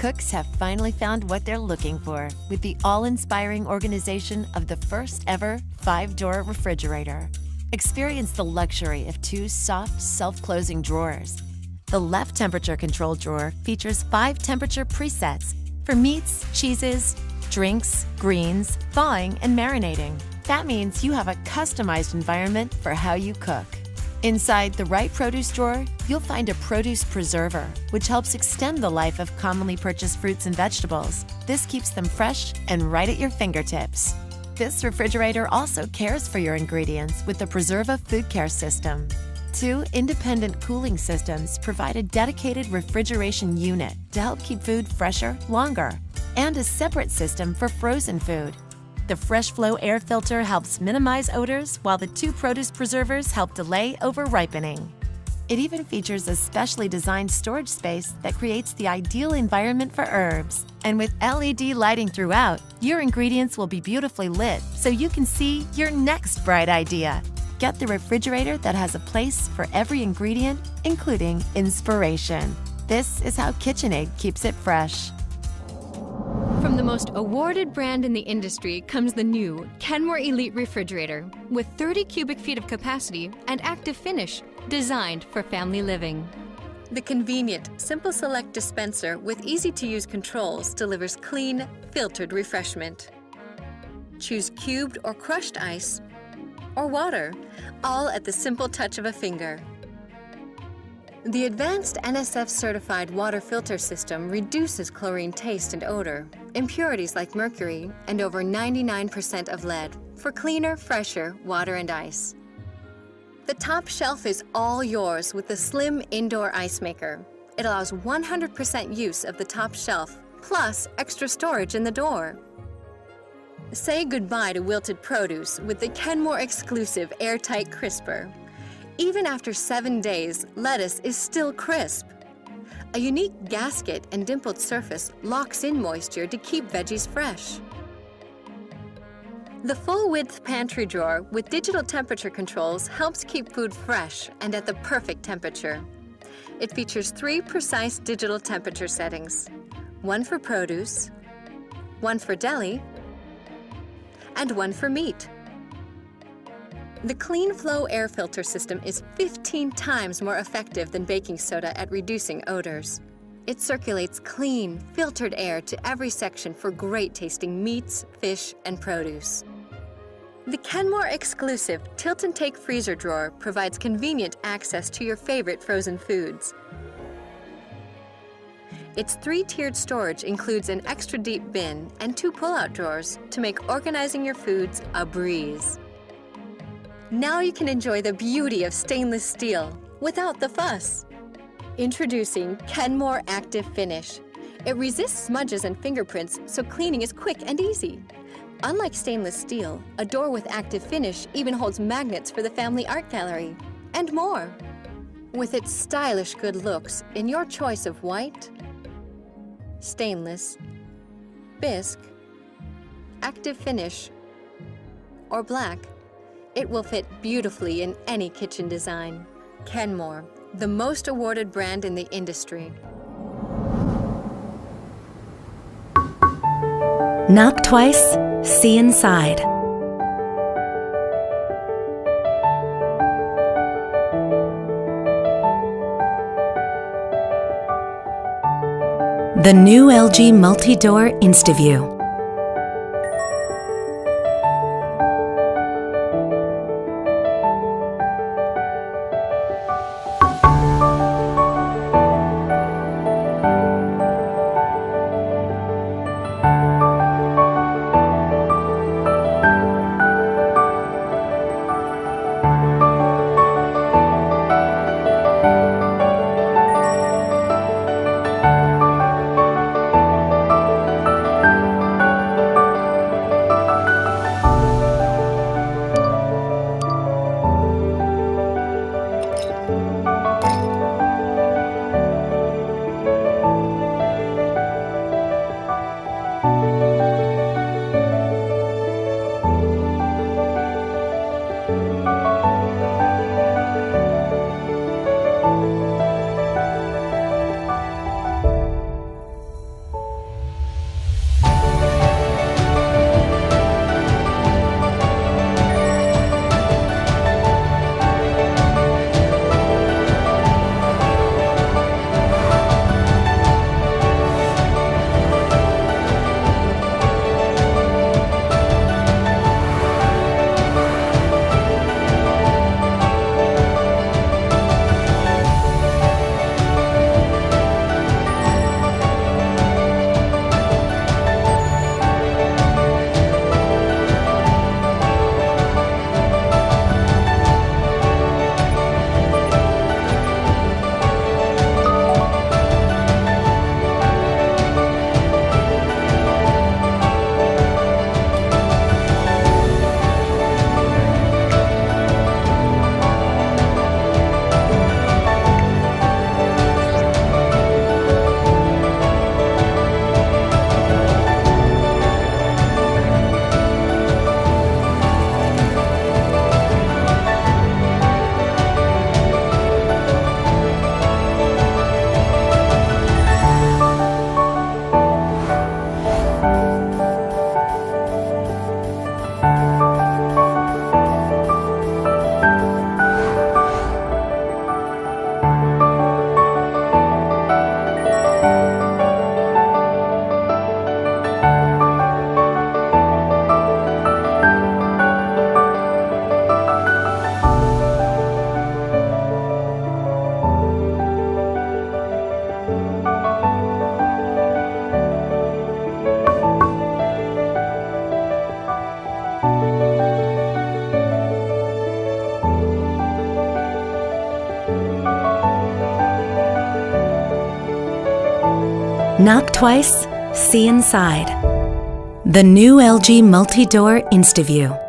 Cooks have finally found what they're looking for with the all-inspiring organization of the first ever 5-door refrigerator. Experience the luxury of 2 soft, self-closing drawers. The left temperature control drawer features 5 temperature presets for meats, cheeses, drinks, greens, thawing, and marinating. That means you have a customized environment for how you cook. Inside the right produce drawer, you'll find a produce preserver, which helps extend the life of commonly purchased fruits and vegetables. This keeps them fresh and right at your fingertips. This refrigerator also cares for your ingredients with the Preserva Food Care System. 2 independent cooling systems provide a dedicated refrigeration unit to help keep food fresher longer, and a separate system for frozen food. The Fresh Flow air filter helps minimize odors, while the 2 produce preservers help delay over-ripening. It even features a specially designed storage space that creates the ideal environment for herbs. And with LED lighting throughout, your ingredients will be beautifully lit so you can see your next bright idea. Get the refrigerator that has a place for every ingredient, including inspiration. This is how KitchenAid keeps it fresh. From the most awarded brand in the industry comes the new Kenmore Elite Refrigerator with 30 cubic feet of capacity and active finish, designed for family living. The convenient Simple Select dispenser with easy-to-use controls delivers clean, filtered refreshment. Choose cubed or crushed ice or water, all at the simple touch of a finger. The advanced NSF-certified water filter system reduces chlorine taste and odor, impurities like mercury, and over 99% of lead for cleaner, fresher water and ice. The top shelf is all yours with the slim indoor ice maker. It allows 100% use of the top shelf, plus extra storage in the door. Say goodbye to wilted produce with the Kenmore exclusive airtight crisper. Even after 7 days, lettuce is still crisp. A unique gasket and dimpled surface locks in moisture to keep veggies fresh. The full-width pantry drawer with digital temperature controls helps keep food fresh and at the perfect temperature. It features 3 precise digital temperature settings, 1 for produce, 1 for deli, and 1 for meat. The Clean Flow air filter system is 15 times more effective than baking soda at reducing odors. It circulates clean, filtered air to every section for great-tasting meats, fish, and produce. The Kenmore exclusive Tilt and Take freezer drawer provides convenient access to your favorite frozen foods. Its 3-tiered storage includes an extra deep bin and 2 pull-out drawers to make organizing your foods a breeze. Now you can enjoy the beauty of stainless steel without the fuss. Introducing Kenmore Active Finish. It resists smudges and fingerprints, so cleaning is quick and easy. Unlike stainless steel, a door with active finish even holds magnets for the family art gallery, and more. With its stylish good looks in your choice of white, stainless, bisque, active finish, or black, it will fit beautifully in any kitchen design. Kenmore, the most awarded brand in the industry. Knock twice, see inside. The new LG Multi-Door InstaView. Knock twice, see inside. The new LG Multi-Door InstaView.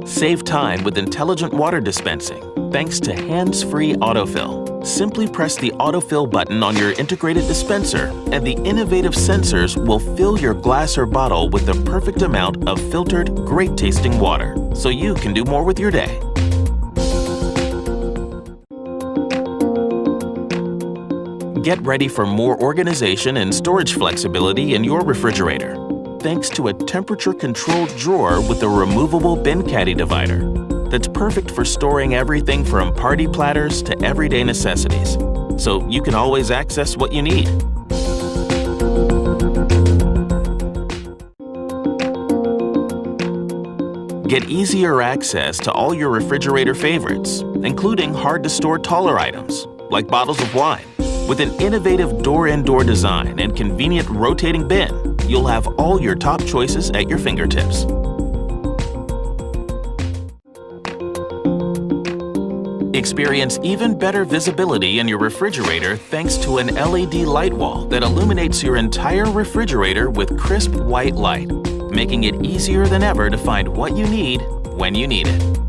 Save time with intelligent water dispensing thanks to hands-free autofill. Simply press the autofill button on your integrated dispenser and the innovative sensors will fill your glass or bottle with the perfect amount of filtered, great-tasting water so you can do more with your day. Get ready for more organization and storage flexibility in your refrigerator, thanks to a temperature-controlled drawer with a removable bin caddy divider that's perfect for storing everything from party platters to everyday necessities, so you can always access what you need. Get easier access to all your refrigerator favorites, including hard-to-store taller items, like bottles of wine. With an innovative door-in-door design and convenient rotating bin, you'll have all your top choices at your fingertips. Experience even better visibility in your refrigerator thanks to an LED light wall that illuminates your entire refrigerator with crisp white light, making it easier than ever to find what you need when you need it.